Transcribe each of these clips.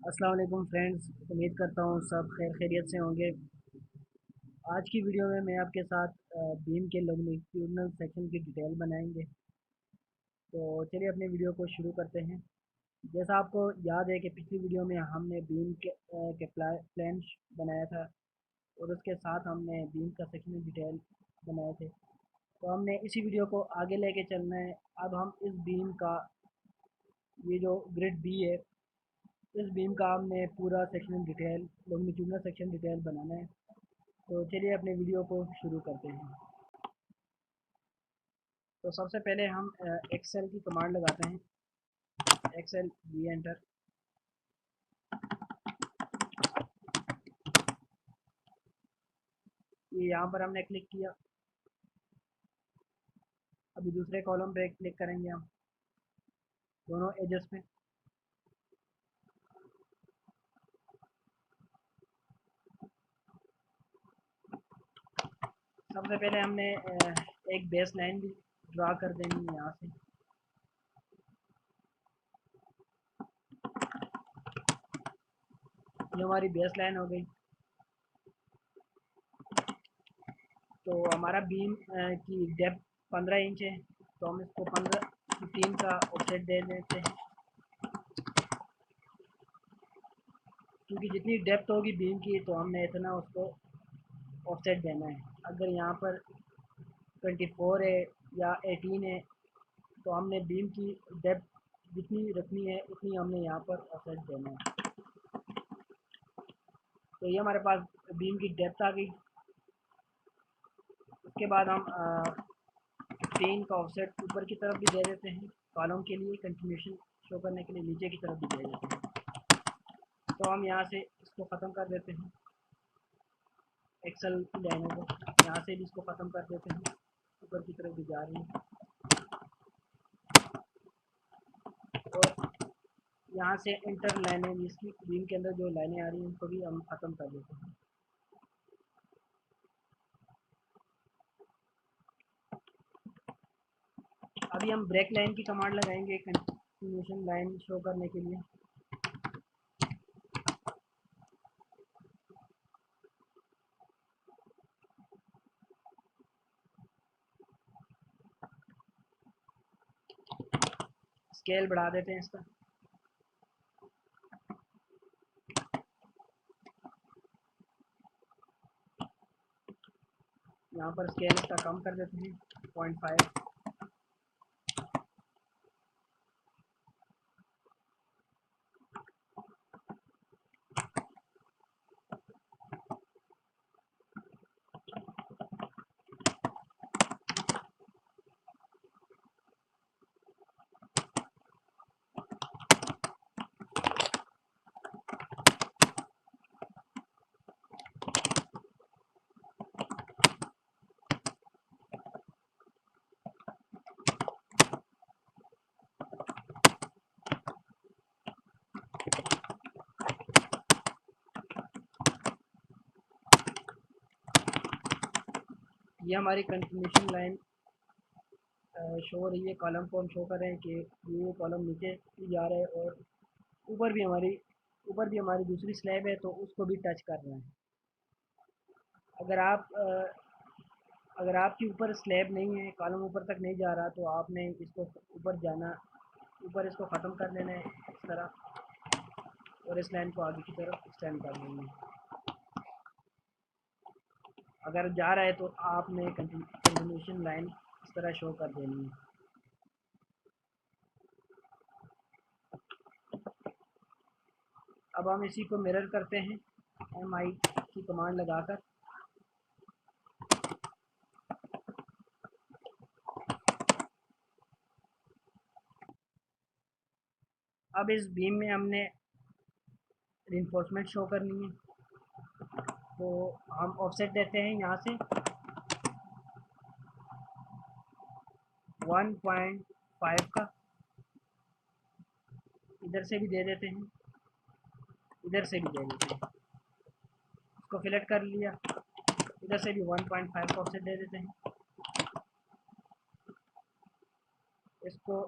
अस्सलाम वालेकुम फ्रेंड्स। उम्मीद करता हूँ सब खैर खैरियत से होंगे। आज की वीडियो में मैं आपके साथ बीम के लॉन्गिट्यूडनल सेक्शन की डिटेल बनाएंगे। तो चलिए अपने वीडियो को शुरू करते हैं। जैसा आपको याद है कि पिछली वीडियो में हमने बीम के प्लान बनाया था और उसके साथ हमने बीम का सेक्शन डिटेल बनाए थे। तो हमने इसी वीडियो को आगे लेके चलना है। अब हम इस बीम का ये जो ग्रिड बी है, इस बीम का हमने पूरा section detail longitudinal section detail बनाना है। तो चलिए अपने वीडियो को शुरू करते हैं। तो सबसे पहले हम एक्सेल की कमांड लगाते हैं। Excel V enter. ये यहाँ पर हमने क्लिक किया। अभी दूसरे कॉलम पे क्लिक करेंगे हम दोनों एजेस पे। सबसे पहले हमने एक बेस लाइन भी ड्रा कर देनी है यहाँ से। ये हमारी बेस लाइन हो गई। तो हमारा बीम की डेप्थ 15 इंच है, तो हम इसको 15 का ऑफसेट दे देते हैं, क्योंकि जितनी डेप्थ होगी बीम की तो हमने इतना उसको ऑफसेट देना है। अगर यहाँ पर 24 है या 18 है तो हमने बीम की डेप्थ जितनी रखनी है उतनी हमने यहाँ पर ऑफसेट देना है। तो ये हमारे पास बीम की डेप्थ आ गई। उसके बाद हम 15 का ऑफसेट ऊपर की तरफ भी दे देते हैं, कॉलम के लिए कंटिन्यूशन शो करने के लिए नीचे की तरफ भी दे देते हैं। तो हम यहाँ से इसको ख़त्म कर देते हैं। एक्सेल लाइनों को यहाँ से भी इसको ख़त्म कर देते हैं, ऊपर की तरफ भी जा रही है। और यहाँ से इंटर लाइनें, इसकी बीम के अंदर जो लाइनें आ रही हैं उनको भी हम ख़त्म कर देते हैं। अभी हम ब्रेक लाइन की कमांड लगाएंगे कंटिन्यूशन लाइन शो करने के लिए। स्केल बढ़ा देते हैं इसका। यहाँ पर स्केल इसका कम कर देते हैं 0.5। ये हमारी कंटिन्यूशन लाइन शो हो रही है। कॉलम को हम शो कर रहे हैं कि ये कॉलम नीचे भी जा रहा है और ऊपर भी हमारी दूसरी स्लैब है तो उसको भी टच कर रहे हैं। अगर आप अगर आपकी ऊपर स्लैब नहीं है, कॉलम ऊपर तक नहीं जा रहा, तो आपने इसको ऊपर जाना, ऊपर इसको ख़त्म कर लेना है इस तरह, और इस लाइन को आगे की तरफ एक्सटेंड कर लेना है। अगर जा रहा है तो आपने कंटिन्यूशन लाइन इस तरह शो कर देनी है। अब हम इसी को मिरर करते हैं MI की कमांड लगाकर। अब इस बीम में हमने रिइंफोर्समेंट शो करनी है, तो हम ऑफसेट देते हैं यहाँ से 1.5 का। इधर से भी दे देते हैं, इधर से भी दे देते हैं। इसको फिलेक्ट कर लिया, इधर से भी 1.5 का ऑफसेट दे देते हैं। इसको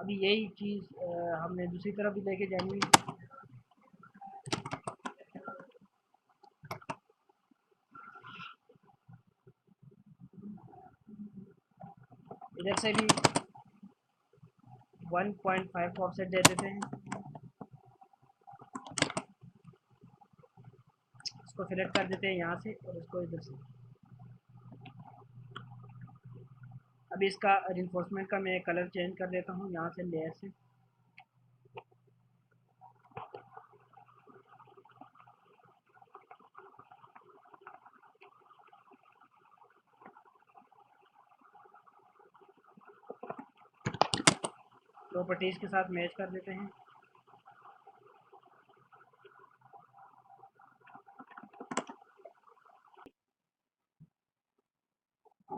अभी यही चीज़ हमने दूसरी तरफ भी लेके जानी है। इधर से भी 1.5 का ऑफसेट दे देते हैं। इसको सिलेक्ट कर देते हैं यहाँ से और इसको इधर से। अभी इसका रिइंफोर्समेंट का मैं कलर चेंज कर देता हूँ यहाँ से लेयर से। प्रॉपर्टीज़ के साथ मैच कर देते हैं।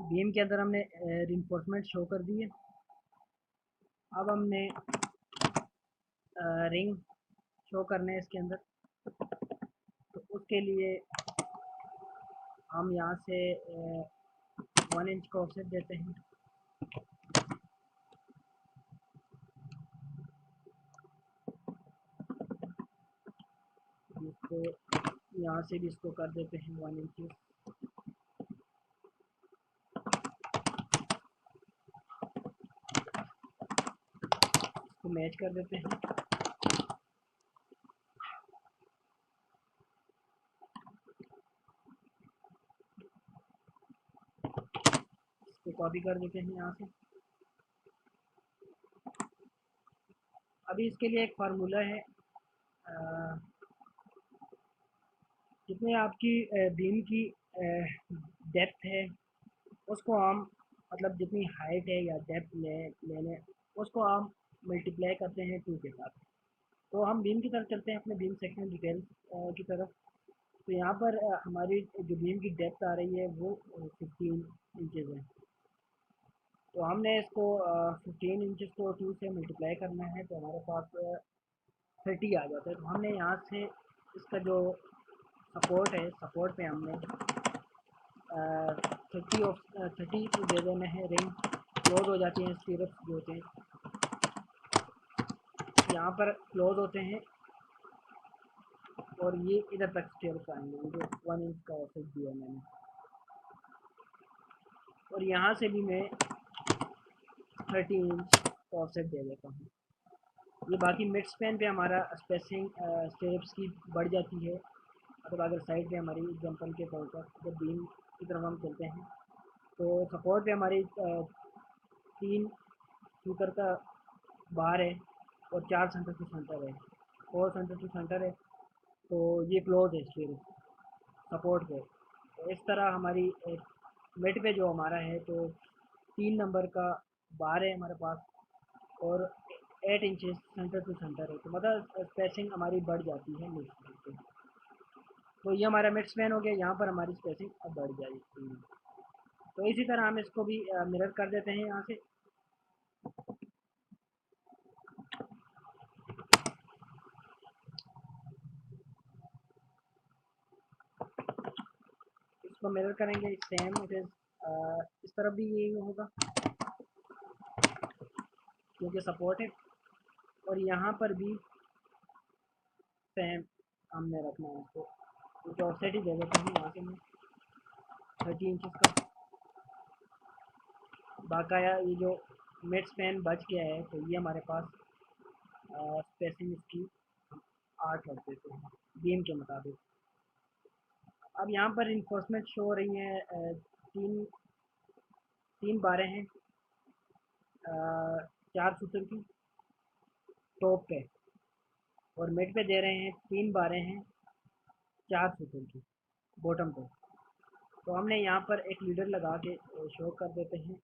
बीम के अंदर हमने रिइंफोर्समेंट शो कर दी है। अब हमने रिंग शो करने हैं इसके अंदर, तो उसके लिए हम यहाँ से 1 इंच का ऑफसेट देते हैं। इसको यहाँ से भी इसको कर देते हैं 1 इंच। इसको मैच कर देते हैं। इसको कॉपी कर देते हैं यहाँ से। अभी इसके लिए एक फार्मूला है, जितनी आपकी बीम की डेप्थ है उसको हम, मतलब जितनी हाइट है या डेप्थ ले लें, उसको हम मल्टीप्लाई करते हैं 2 के साथ। तो हम बीम की तरफ चलते हैं, अपने बीम सेक्शन डिटेल की तरफ। तो यहाँ पर हमारी जो बीम की डेप्थ आ रही है वो 15 इंचज़ है। तो हमने इसको 15 इंचज़ को 2 से मल्टीप्लाई करना है, तो हमारे पास 30 आ जाता है। तो हमने यहाँ से इसका जो सपोर्ट है, सपोर्ट पे हमने 30 दे देना है। रिंग क्लोज हो जाती हैं, स्टीरअप्स जो होते हैं यहाँ पर क्लोज होते हैं, और ये इधर तक स्टीरअप्स आएंगे। ये जो 1 इंच का ऑफसेट दिया मैंने, और यहाँ से भी मैं 30 इंच का ऑफसेट दे देता हूँ। ये बाकी मिड स्पैन पे हमारा स्पेसिंग स्टीरअप्स की बढ़ जाती है। मतलब अगर साइड पे हमारी एग्जाम्पल के तौर पर जब बीम की तरफ हम चलते हैं, तो सपोर्ट पे हमारी 3 शूटर का बार है और 4 सेंटर टू सेंटर है, 4 सेंटर टू सेंटर है। तो ये क्लोज है फिर सपोर्ट पे। तो इस तरह हमारी मिड पे जो हमारा है, तो 3 नंबर का बार है हमारे पास, और 8 इंचेस सेंटर टू सेंटर है। तो मतलब स्पेसिंग हमारी बढ़ जाती है मिड स्पैन पे। तो ये हमारा मिड स्पैन हो गया, यहाँ पर हमारी स्पेसिंग अब बढ़ जाएगी। तो इसी तरह हम इसको भी मिरर कर देते हैं यहाँ से। इसको मिरर करेंगे सेम इट इज़, इस तरफ भी यही होगा क्योंकि सपोर्ट है, और यहाँ पर भी सेम हमने रखना है इसको। क्योंकि ऑफसेट ही दे देता हूँ यहाँ से मैं 30 इंचज़ का। बाकाया ये जो मिड स्पैन बच गया है, तो ये हमारे पास स्पेसिंग इसकी 8 रख देते हैं बीम के मुताबिक। अब यहाँ पर इन्फोर्समेंट शो हो रही है, तीन तीन बारें हैं 4 सूत्र की टॉप पे, और मिड पे दे रहे हैं 3 बारें हैं 4 सूत्र की बॉटम पे। तो हमने यहाँ पर एक लीडर लगा के शो कर देते हैं।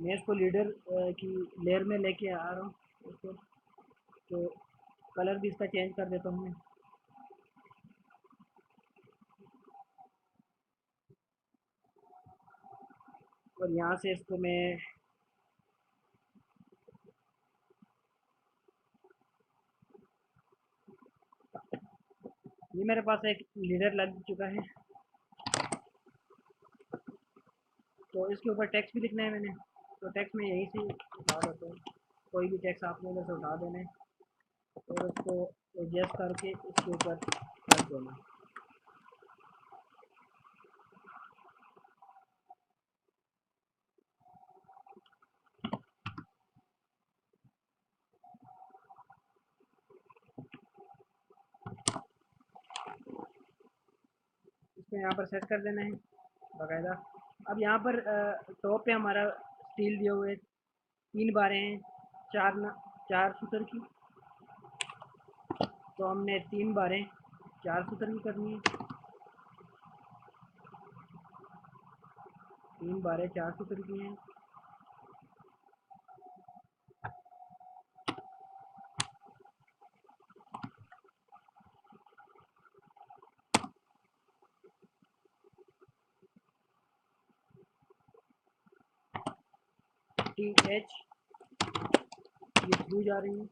मैं इसको लीडर की लेयर में लेके आ रहा हूँ इसको। तो कलर भी इसका चेंज कर देता हूँ मैं। और यहाँ से इसको मैं ये मेरे पास एक लीडर लग चुका है। तो इसके ऊपर टेक्स्ट भी लिखना है मैंने। तो टेक्स्ट में यहीं से उठा देता हूँ। कोई भी टेक्स्ट आपने उधर से उठा देना है और उसको एडजस्ट करके इसके ऊपर रख देना। इसको यहाँ पर सेट कर देना है बाकायदा। अब यहाँ पर टॉप पे हमारा स्टील दिए हुए 3 बारें हैं, चार सूत्र की। तो हमने 3 बारें 4 सूत्र की करनी है। 3 बारें 4 सूत्र की हैं। TH ये थ्रू जा रही है।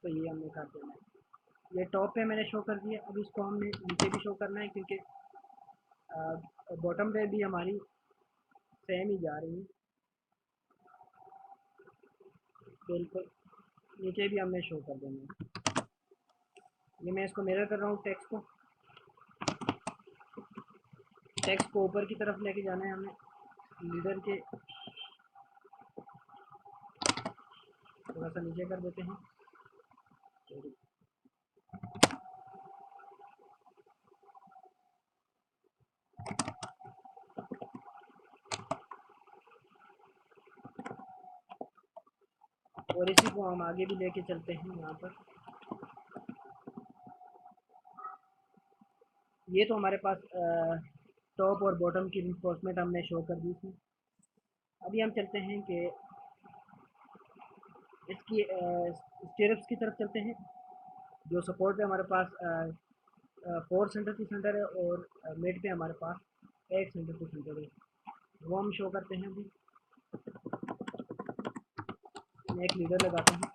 तो ये हमने कर देना है। ये टॉप पे मैंने शो कर दिया। अब इसको हमने नीचे भी शो करना है क्योंकि बॉटम पे भी हमारी सेम ही जा रही है। बिल्कुल नीचे भी हमने शो कर देना है। ये मैं इसको मिरर कर रहा हूँ टेक्स्ट को। टेक्स्ट को ऊपर की तरफ लेके जाना है हमें। लीडर के थोड़ा सा नीचे कर देते हैं। और इसी को हम आगे भी लेके चलते हैं। यहाँ पर ये तो हमारे पास टॉप और बॉटम की रिइंफोर्समेंट हमने शो कर दी इसमें। अभी हम चलते हैं कि इसकी स्टीयरअप्स की तरफ चलते हैं। जो सपोर्ट पे हमारे पास 4 सेंटर टू सेंटर है और मिड पे हमारे पास 1 सेंटर टू सेंटर है। वो हम शो करते हैं। अभी मैं एक लीडर लगाता हूँ।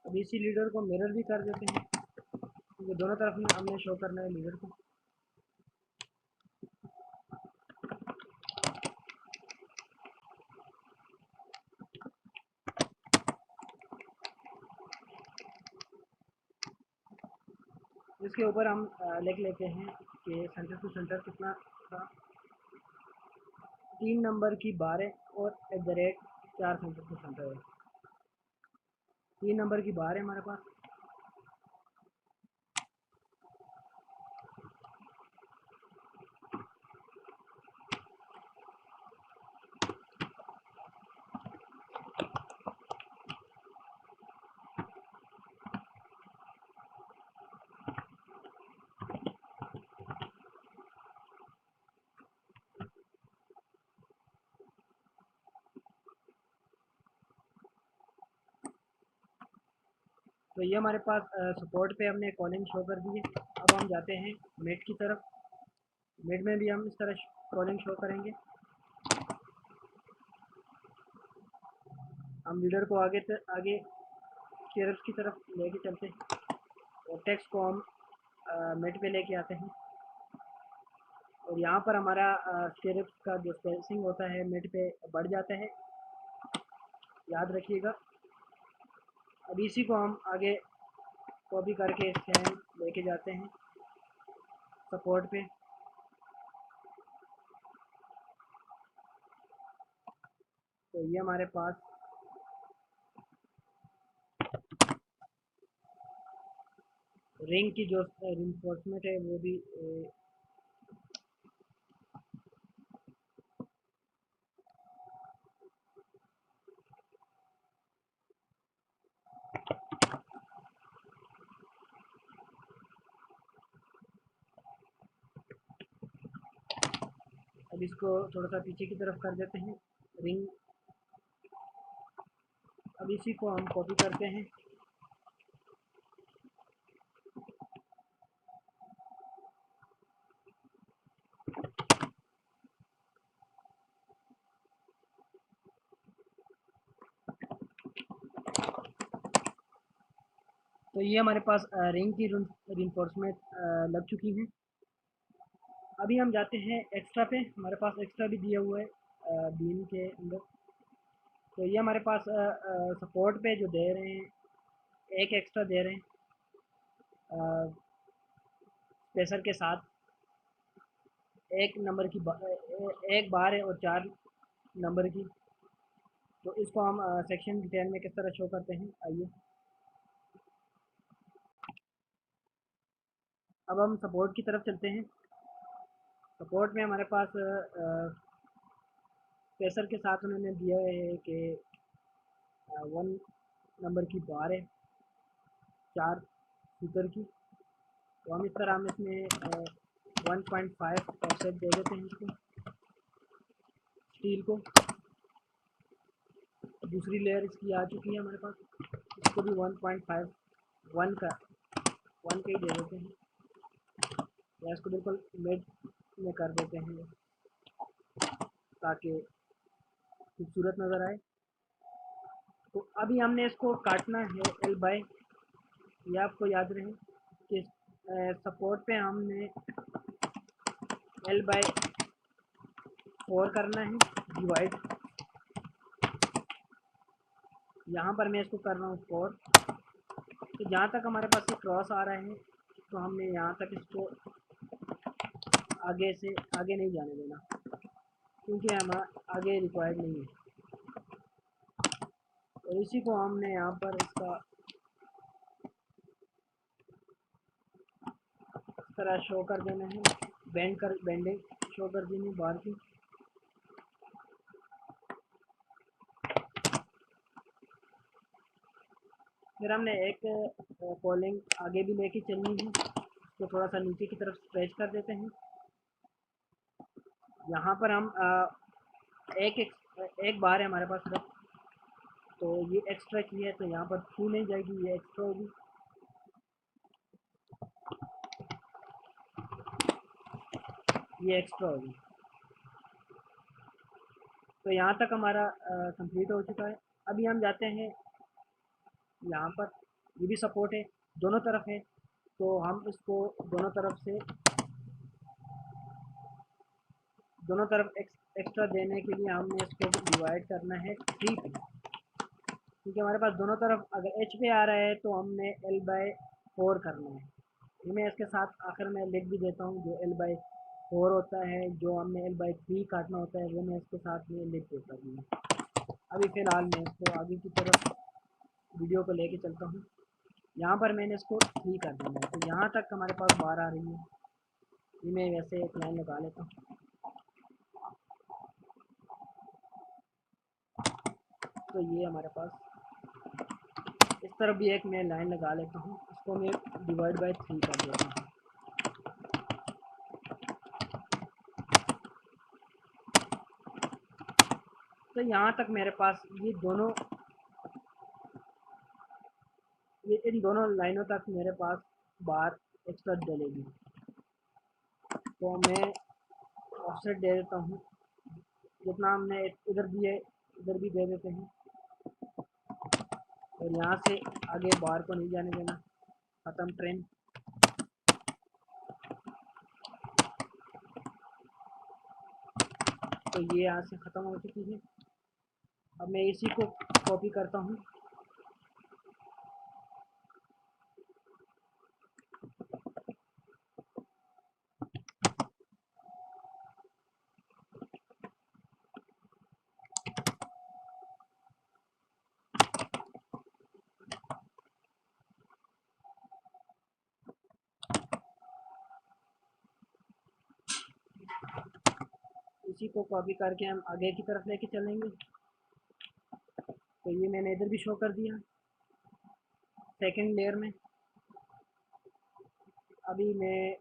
अब इसी लीडर को मिरर भी कर देते हैं क्योंकि दोनों तरफ में हमने शो करना है लीडर को। इसके ऊपर हम लिख लेते हैं कि सेंटर टू सेंटर कितना था। 3 नंबर की बार है और @ 4 सेंटर टू सेंटर है। 3 नंबर की बार है हमारे पास। तो ये हमारे पास सपोर्ट पे हमने कॉलिंग शो कर दी है। अब हम जाते हैं मिड की तरफ। मिड में भी हम इस तरह कॉलिंग शो करेंगे। हम लीडर को आगे स्टीयरअप्स की तरफ लेके चलते हैं और टेक्स्ट को हम मिड पे लेके आते हैं। और यहाँ पर हमारा स्टेरिप्स का जो स्पेसिंग होता है मिड पे बढ़ जाता है, याद रखिएगा। अब इसी को हम आगे कॉपी करके स्टैंड लेके जाते हैं सपोर्ट पे। तो ये हमारे पास रिंग की जो रिइंफोर्समेंट है वो भी अब इसको थोड़ा सा पीछे की तरफ कर देते हैं रिंग। अब इसी को हम कॉपी करते हैं। तो ये हमारे पास रिंग की रिइंफोर्समेंट लग चुकी है। अभी हम जाते हैं एक्स्ट्रा पे। हमारे पास एक्स्ट्रा भी दिया हुआ है बीम के अंदर। तो ये हमारे पास सपोर्ट पे जो दे रहे हैं, एक एक्स्ट्रा दे रहे हैं स्पेसर के साथ। एक नंबर की एक बार है और 4 नंबर की। तो इसको हम सेक्शन डिटेल में किस तरह शो करते हैं, आइए। अब हम सपोर्ट की तरफ चलते हैं। सपोर्ट में हमारे पास स्पेसर के साथ उन्होंने दिया है कि 1 नंबर की बार है 4 सूतर की। तो हम इस तरह हम इसमें 1.5 ऑफसेट दे देते हैं इसको, स्टील को। दूसरी लेयर इसकी आ चुकी है हमारे पास, इसको भी 1.5 1 का 1 का ही दे देते हैं, या इसको बिल्कुल मिड में कर देते हैं ताकि खूबसूरत नज़र आए। तो अभी हमने इसको काटना है एल बाय। ये आपको याद रहे कि सपोर्ट पे हमने एल बाय 4 करना है डिवाइड। यहाँ पर मैं इसको कर रहा हूँ 4। तो जहाँ तक हमारे पास ये क्रॉस आ रहा है तो हमने यहाँ तक इसको आगे से आगे नहीं जाने देना, क्योंकि हमारा आगे रिक्वायर्ड नहीं है। और इसी को हमने यहाँ पर इसका इस तरह शो कर देना है, बेंडिंग शो कर देनी बार की। फिर हमने एक कॉलिंग आगे भी लेके चलनी है, इसको थोड़ा सा नीचे की तरफ स्ट्रेच कर देते हैं। यहाँ पर हम एक बार है हमारे पास सिर्फ, तो ये एक्स्ट्रा की है तो यहाँ पर थ्रू नहीं जाएगी, ये एक्स्ट्रा होगी। ये एक्स्ट्रा होगी। तो यहाँ तक हमारा कंप्लीट हो चुका है। अभी हम जाते हैं यहाँ पर, ये भी सपोर्ट है, दोनों तरफ है। तो हम इसको दोनों तरफ एक्स्ट्रा देने के लिए हमने इसको डिवाइड करना है 3 पे, क्योंकि हमारे पास दोनों तरफ अगर एच पे आ रहा है तो हमने एल बाय 4 करना है। ये मैं इसके साथ आखिर में लिख भी देता हूँ, जो एल बाय 4 होता है, जो हमने एल बाय 3 काटना होता है, वो मैं इसके साथ में लिख देता हूँ। अभी फ़िलहाल मैं इसको आगे की तरफ वीडियो को लेके चलता हूँ। यहाँ पर मैंने इसको 3 कर देना है, तो यहाँ तक हमारे पास बार आ रही है। ये मैं वैसे एक लाइन लगा लेता हूँ। तो ये हमारे पास इस तरफ भी एक मैं लाइन लगा लेता हूँ, इसको मैं डिवाइड बाय 3 कर देता हूँ। तो यहाँ तक मेरे पास ये इन दोनों लाइनों तक मेरे पास बार एक्स्ट्रा डलेगी। तो मैं ऑफसेट दे देता हूँ, जितना हमने इधर दिए इधर भी दे देते हैं। और यहाँ से आगे बार को नहीं जाने देना, ख़त्म ट्रेन। तो ये यहाँ से ख़त्म हो चुकी है। अब मैं इसी को कॉपी करता हूँ। इसी को कॉपी करके हम आगे की तरफ लेके चलेंगे। तो ये मैंने इधर भी शो कर दिया सेकंड लेयर में। अभी मैं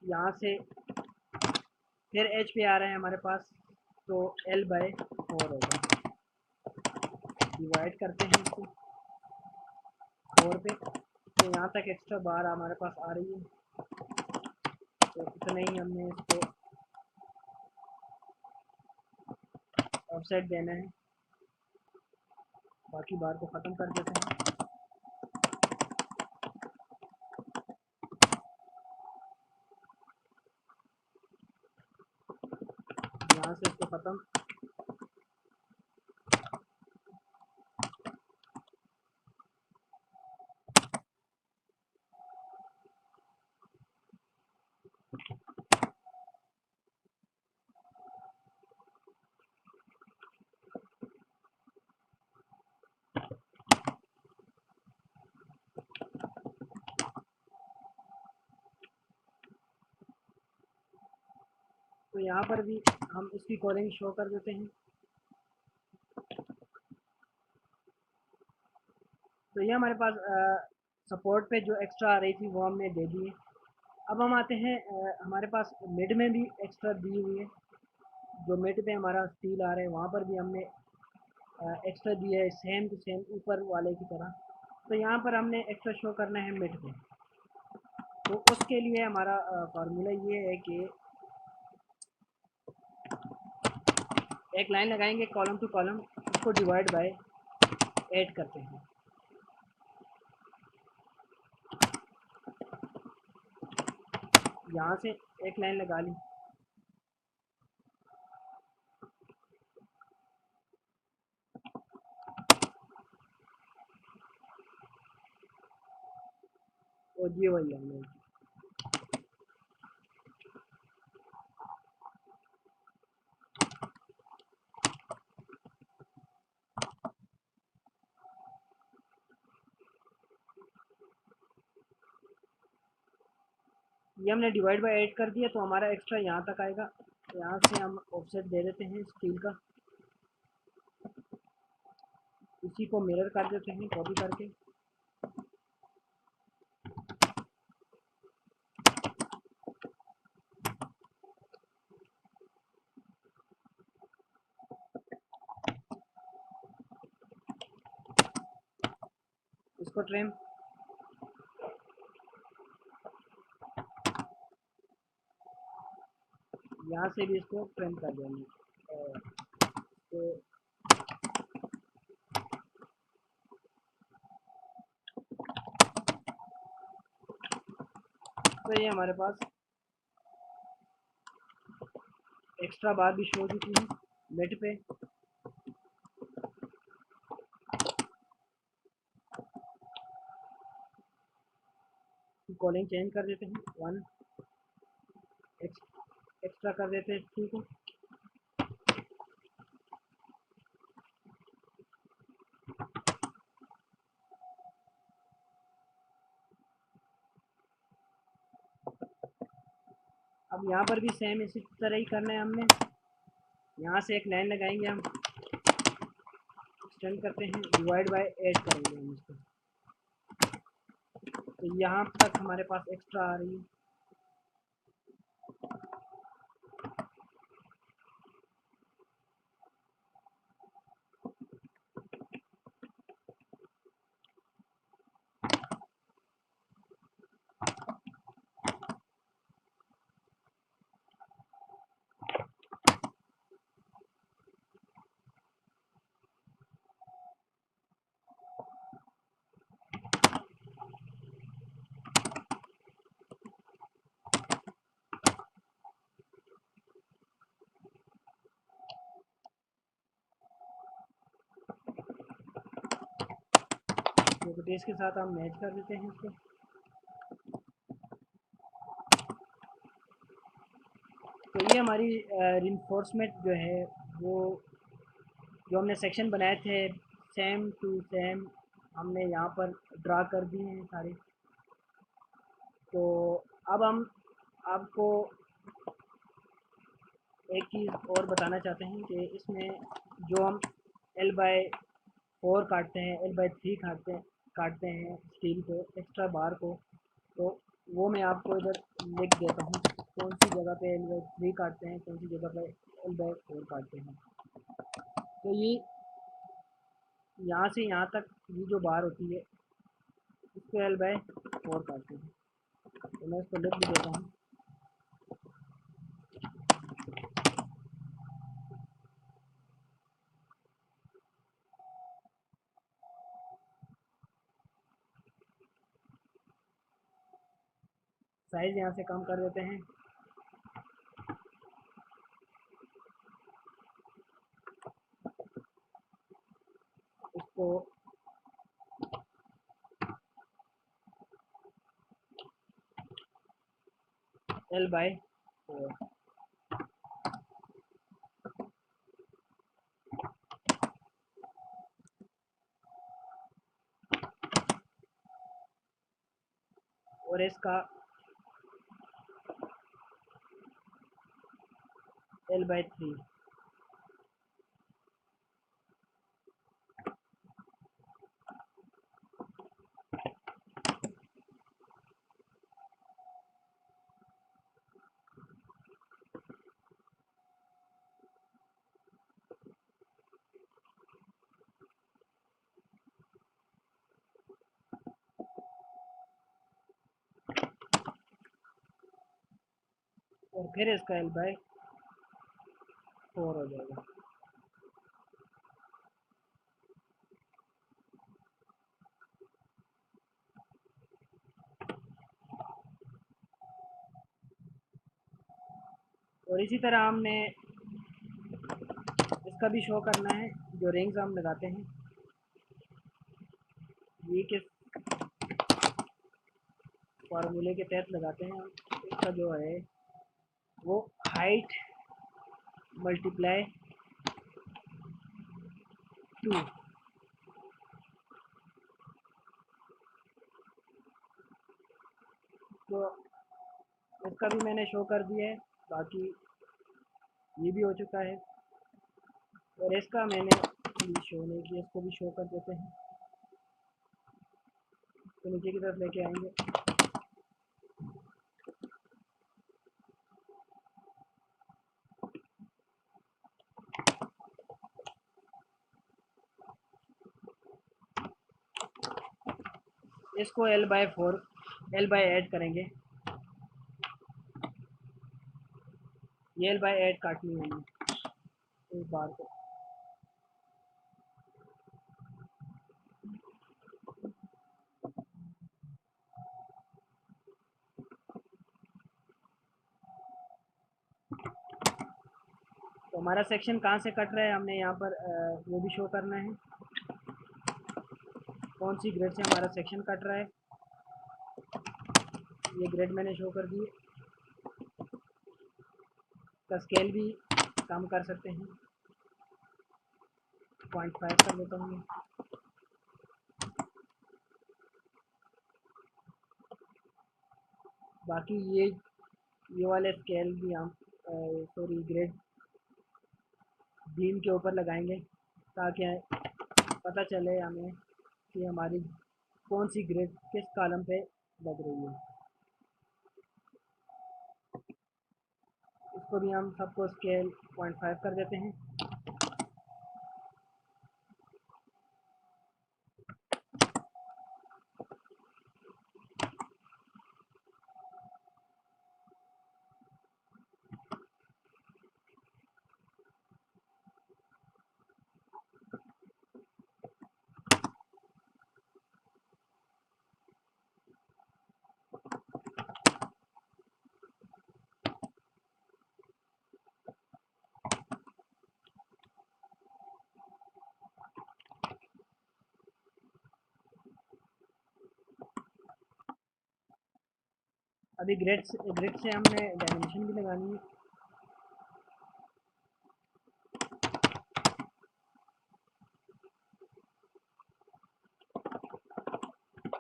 यहाँ से फिर एच पे आ रहे हैं हमारे पास, तो L/4 होगा। डिवाइड करते हैं इसको 4 पे, तो यहाँ तक एक्स्ट्रा बार हमारे पास आ रही है। तो इतना ही हमने इसको ऑफसेट देना है, बाकी बार को ख़त्म कर देते हैं। यहाँ से इसको ख़त्म। तो यहाँ पर भी हम इसकी कॉलिंग शो कर देते हैं। तो ये हमारे पास सपोर्ट पे जो एक्स्ट्रा आ रही थी वो हमने दे दी है। अब हम आते हैं हमारे पास मिड में भी एक्स्ट्रा दी हुई है। जो मिड पे हमारा स्टील आ रहा है वहाँ पर भी हमने एक्स्ट्रा दिया है, सेम टू सेम ऊपर वाले की तरह। तो यहाँ पर हमने एक्स्ट्रा शो करना है मिड पे। तो उसके लिए हमारा फार्मूला ये है कि एक लाइन लगाएंगे कॉलम टू कॉलम, उसको डिवाइड बाय 8 करते हैं। यहाँ से एक लाइन लगा ली, और ये वही हमने ये हमने डिवाइड बाय 8 कर दिया। तो हमारा एक्स्ट्रा यहाँ तक आएगा। यहाँ से हम ऑफसेट दे देते हैं स्टील का, इसी को मिरर कर देते हैं कॉपी करके। इसको ट्रिम, यहाँ से भी इसको ट्रिम कर देंगे। तो ये हमारे पास एक्स्ट्रा बार भी शो हो चुकी है मिड पे। कॉलिंग चेंज कर देते हैं, 1 एक्स्ट्रा कर देते हैं 2 को। अब यहाँ पर भी सेम इसी तरह ही करना है हमने। यहाँ से एक लाइन लगाएंगे, हम एक्सटेंड करते हैं, डिवाइड बाय 8 करेंगे हम इसको। तो यहाँ तक हमारे पास एक्स्ट्रा आ रही है। यूटिलिटीज़ के साथ हम मैच कर देते हैं इसको। तो ये हमारी रिइंफोर्समेंट जो है वो जो हमने सेक्शन बनाए थे सेम टू सेम हमने यहाँ पर ड्रा कर दिए हैं सारे। तो अब हम आपको एक चीज़ और बताना चाहते हैं कि इसमें जो हम L/4 काटते हैं, L/3 काटते हैं स्टील को, एक्स्ट्रा बार को, तो वो मैं आपको इधर लिख देता हूँ कौन सी जगह पे L/3 काटते हैं, कौन सी जगह पे L/4 काटते हैं। तो ये यहाँ से यहाँ तक ये जो बार होती है इसको L/4 काटते हैं। तो मैं इसको लिख भी देता हूँ। साइज़ यहाँ से कम कर देते हैं। इसको L/4 और इसका L/3 और फिर इसका L/4 हो जाएगा। और इसी तरह हमने इसका भी शो करना है। जो रिंग्स हम लगाते हैं ये किस फार्मूले के तहत लगाते हैं हम। इसका जो है वो हाइट मल्टीप्लाई 2। तो इसका भी मैंने शो कर दिया है, बाकी ये भी हो चुका है। और इसका मैंने अभी शो नहीं किया, इसको भी शो कर देते हैं। तो नीचे की तरफ लेके आएंगे। इसको L/8 करेंगे। ये L/8 काटनी है हमें इस बार को। तो हमारा सेक्शन कहाँ से कट रहा है हमने यहाँ पर वो भी शो करना है। कौन सी ग्रेड से हमारा सेक्शन कट रहा है, ये ग्रेड मैंने शो कर दिए। का स्केल भी कम कर सकते हैं, 0.5 कर देता हूँ मैं। बाकी ये वाले स्केल भी हम सॉरी ग्रेड बीम के ऊपर लगाएंगे ताकि पता चले हमें कि हमारी कौन सी ग्रेड किस कॉलम पे लग रही है। इसको भी हम सबको स्केल 0.5 कर देते हैं। अभी ग्रिड से हमने डायमेंशन भी लगानी है।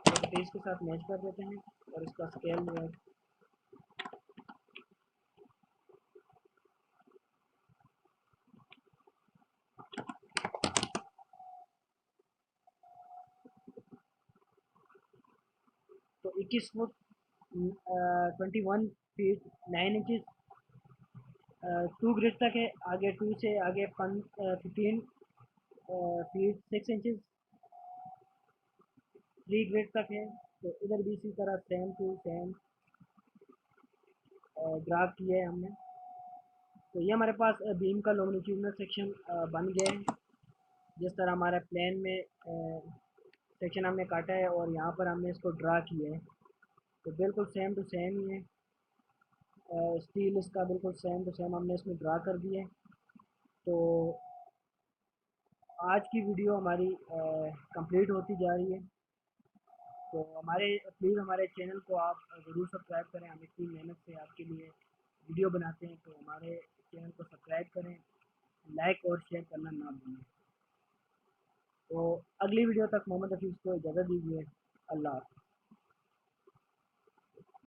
तो बेस के साथ मैच कर देते हैं और इसका स्केल जो है तो 21 फुट 21 फीट 9 इंचज़ 2 ग्रिड तक है। आगे 2 से आगे 15 फीट 6 इंचज़ 3 ग्रिड तक है। तो इधर भी इसी तरह सेम टू सेम ग्राफ किया है हमने। तो ये हमारे पास बीम का लॉन्गिट्यूडनल सेक्शन बन गया है। जिस तरह हमारे प्लान में सेक्शन हमने काटा है और यहाँ पर हमने इसको ड्रा किया है, तो बिल्कुल सेम टू सेम ही है। स्टील इसका बिल्कुल सेम टू सेम हमने इसमें ड्रा कर दिया है। तो आज की वीडियो हमारी कंप्लीट होती जा रही है। तो प्लीज़ हमारे चैनल को आप ज़रूर सब्सक्राइब करें। हम इतनी मेहनत से आपके लिए वीडियो बनाते हैं, तो हमारे चैनल को सब्सक्राइब करें, लाइक और शेयर करना ना भूलें। तो अगली वीडियो तक मोहम्मद हफीज़ को इजाज़त दीजिए। अल्लाह हाफ़िज़।